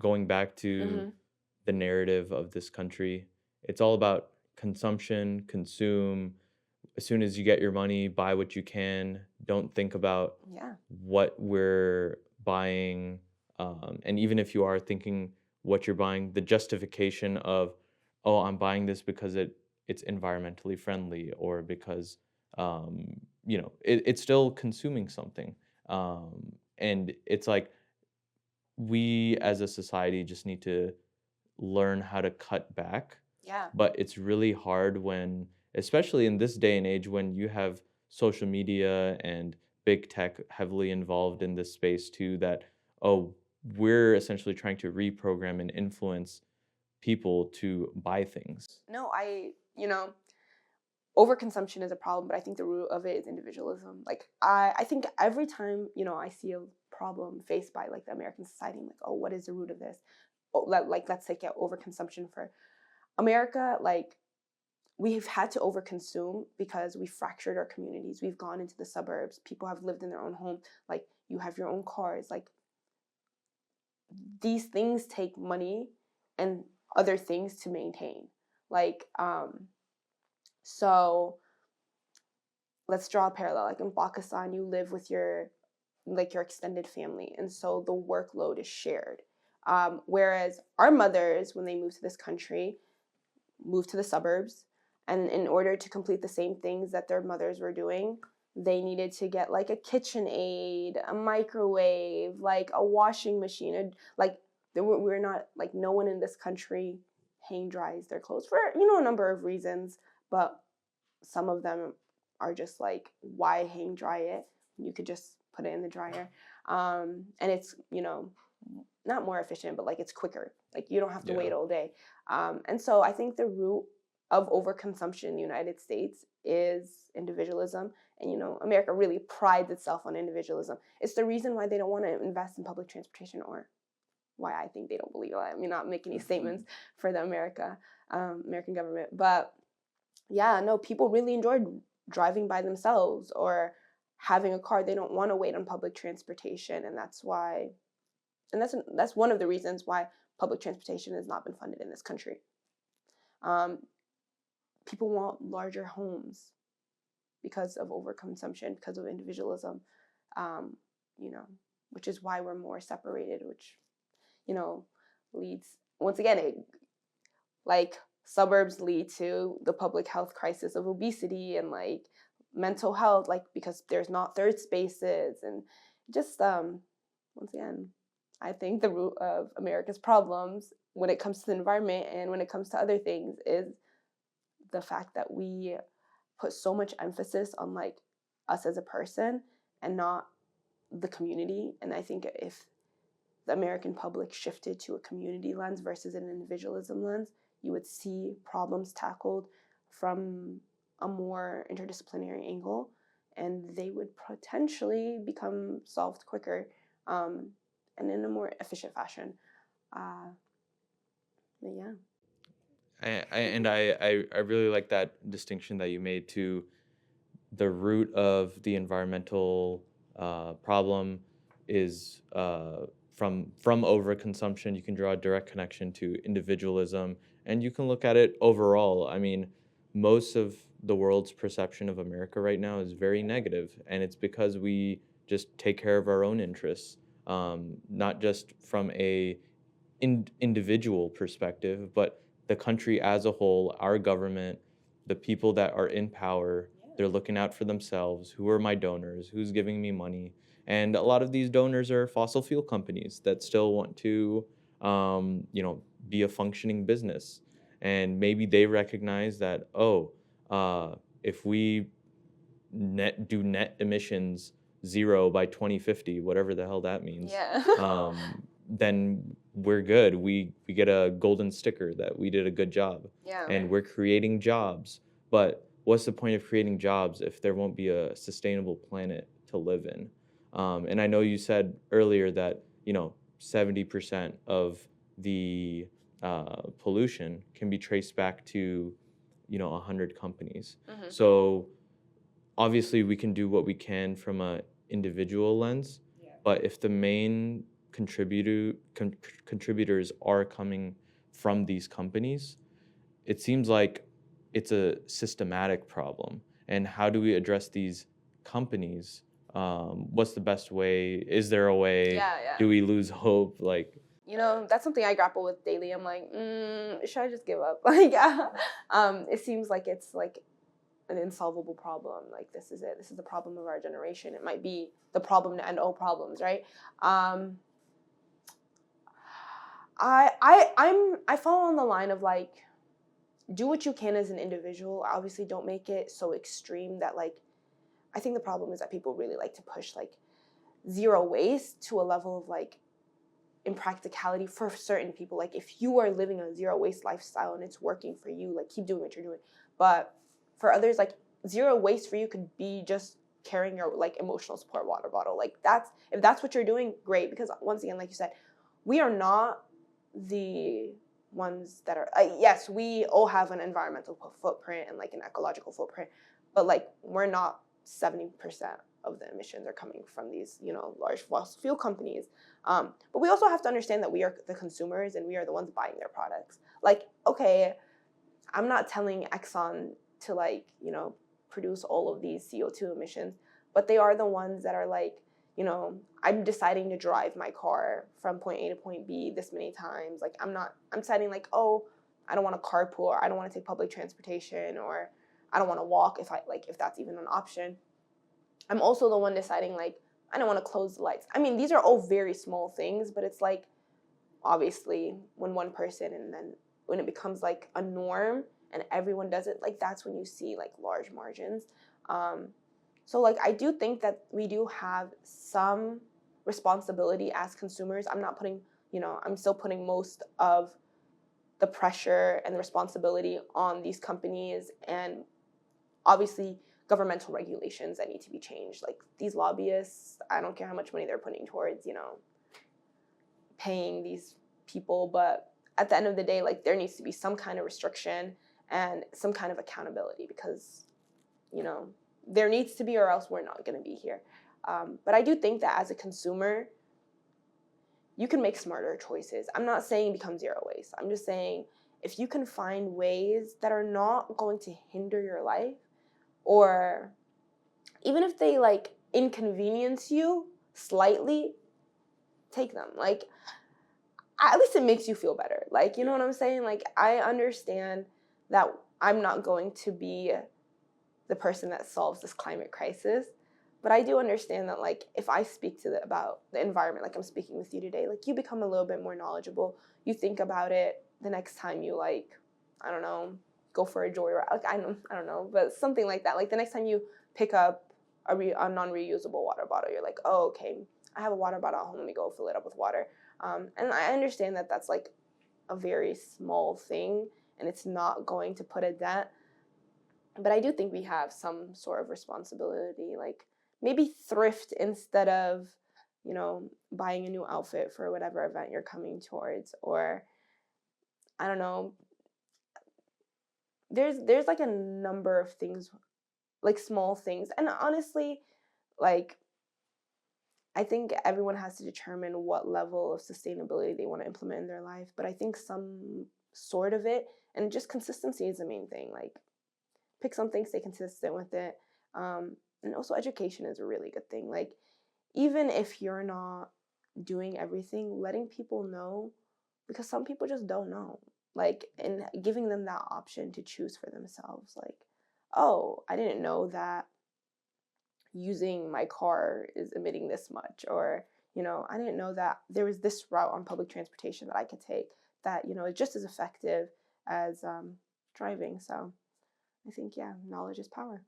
going back to the narrative of this country, it's all about consumption, consume. As soon as you get your money, buy what you can. Don't think about Yeah. what we're buying. And even if you are thinking what you're buying, the justification of, oh, I'm buying this because it's environmentally friendly or because, it's still consuming something. And it's like we as a society just need to learn how to cut back. Yeah. But it's really hard when, especially in this day and age, when you have social media and big tech heavily involved in this space too, that, oh, we're essentially trying to reprogram and influence people to buy things. No, overconsumption is a problem, but I think the root of it is individualism. Like I think every time, I see a problem faced by like the American society, I'm like, oh, what is the root of this? Oh, let's take out overconsumption for America. Like we've had to overconsume because we fractured our communities. We've gone into the suburbs. People have lived in their own home. Like you have your own cars. Like these things take money and other things to maintain. Like so let's draw a parallel. Like in Pakistan, you live with your extended family, and so the workload is shared. Whereas our mothers, when they moved to this country, moved to the suburbs, and in order to complete the same things that their mothers were doing, they needed to get like a KitchenAid, a microwave, like a washing machine. Like we're not like no one in this country hang dries their clothes for a number of reasons, but some of them are just like, why hang dry it? You could just put it in the dryer, and it's not more efficient, but like it's quicker. Like you don't have to wait all day. And so I think the root of overconsumption in the United States is individualism. And America really prides itself on individualism. It's the reason why they don't want to invest in public transportation, or why I think they don't believe it. I mean, not make any statements for the American government, but yeah, no, people really enjoyed driving by themselves or having a car. They don't want to wait on public transportation, and that's one of the reasons why public transportation has not been funded in this country. People want larger homes because of overconsumption, because of individualism, which is why we're more separated, which, leads, once again, like suburbs lead to the public health crisis of obesity and like mental health, like because there's not third spaces and just, once again, I think the root of America's problems when it comes to the environment and when it comes to other things is the fact that we put so much emphasis on like us as a person and not the community. And I think if the American public shifted to a community lens versus an individualism lens, you would see problems tackled from a more interdisciplinary angle, and they would potentially become solved quicker and in a more efficient fashion. But yeah. I really like that distinction that you made to the root of the environmental problem is from overconsumption. You can draw a direct connection to individualism, and you can look at it overall. I mean, most of the world's perception of America right now is very negative, and it's because we just take care of our own interests, not just from a individual perspective, but the country as a whole, our government, the people that are in power, they're looking out for themselves. Who are my donors? Who's giving me money? And a lot of these donors are fossil fuel companies that still want to, be a functioning business. And maybe they recognize that, if we do net emissions zero by 2050, whatever the hell that means, Yeah. then we're good. We get a golden sticker that we did a good job. Yeah. And we're creating jobs. But what's the point of creating jobs if there won't be a sustainable planet to live in? And I know you said earlier that 70% of the pollution can be traced back to 100 companies. Mm-hmm. So obviously we can do what we can from a individual lens, but if the main contributors are coming from these companies, it seems like it's a systematic problem. And how do we address these companies? What's the best way? Is there a way? Yeah, yeah. Do we lose hope? Like, You know, that's something I grapple with daily. I'm like, should I just give up? Like, it seems like it's like an insolvable problem. Like, this is it. This is the problem of our generation. It might be the problem to end all problems, right? I fall on the line of like, do what you can as an individual. Obviously, don't make it so extreme that like, I think the problem is that people really like to push like zero waste to a level of like impracticality for certain people. Like if you are living a zero waste lifestyle and it's working for you, like keep doing what you're doing. But for others, like zero waste for you could be just carrying your like emotional support water bottle. Like if that's what you're doing, great. Because once again, like you said, we are not the ones that are yes, we all have an environmental footprint and like an ecological footprint, but like we're not 70% of the emissions are coming from these, you know, large fossil fuel companies. But we also have to understand that we are the consumers and we are the ones buying their products. Like, okay, I'm not telling Exxon to like, you know, produce all of these CO2 emissions, but they are the ones that are like, you know, I'm deciding to drive my car from point A to point B this many times. Like I'm deciding like, oh, I don't want to carpool, or I don't want to take public transportation, or I don't want to walk if that's even an option. I'm also the one deciding like, I don't want to close the lights. I mean, these are all very small things, but it's like, obviously, when one person and then when it becomes like a norm and everyone does it, like that's when you see like large margins. So like I do think that we do have some responsibility as consumers. I'm not putting, you know, I'm still putting most of the pressure and the responsibility on these companies and obviously governmental regulations that need to be changed. Like these lobbyists, I don't care how much money they're putting towards, you know, paying these people, but at the end of the day, like there needs to be some kind of restriction and some kind of accountability because, you know, there needs to be or else we're not going to be here. But I do think that as a consumer, you can make smarter choices. I'm not saying become zero waste. I'm just saying if you can find ways that are not going to hinder your life, or even if they like inconvenience you slightly, take them. Like at least it makes you feel better. Like, you know what I'm saying? Like I understand that I'm not going to be the person that solves this climate crisis, but I do understand that like if I speak about the environment, like I'm speaking with you today, like you become a little bit more knowledgeable. You think about it the next time you like, I don't know, go for a joyride. Like I don't know, but something like that. Like the next time you pick up a non-reusable water bottle, you're like, oh, okay, I have a water bottle at home. Let me go fill it up with water. And I understand that that's like a very small thing, and it's not going to put a dent. But I do think we have some sort of responsibility, like maybe thrift instead of, you know, buying a new outfit for whatever event you're coming towards, or I don't know. There's like a number of things, like small things, and honestly, like I think everyone has to determine what level of sustainability they want to implement in their life. But I think some sort of it, and just consistency is the main thing. Like pick something, stay consistent with it. And also education is a really good thing. Like even if you're not doing everything, letting people know, because some people just don't know. Like and giving them that option to choose for themselves. Like, oh, I didn't know that using my car is emitting this much, or you know, I didn't know that there was this route on public transportation that I could take that, you know, is just as effective as driving. So I think, yeah, knowledge is power.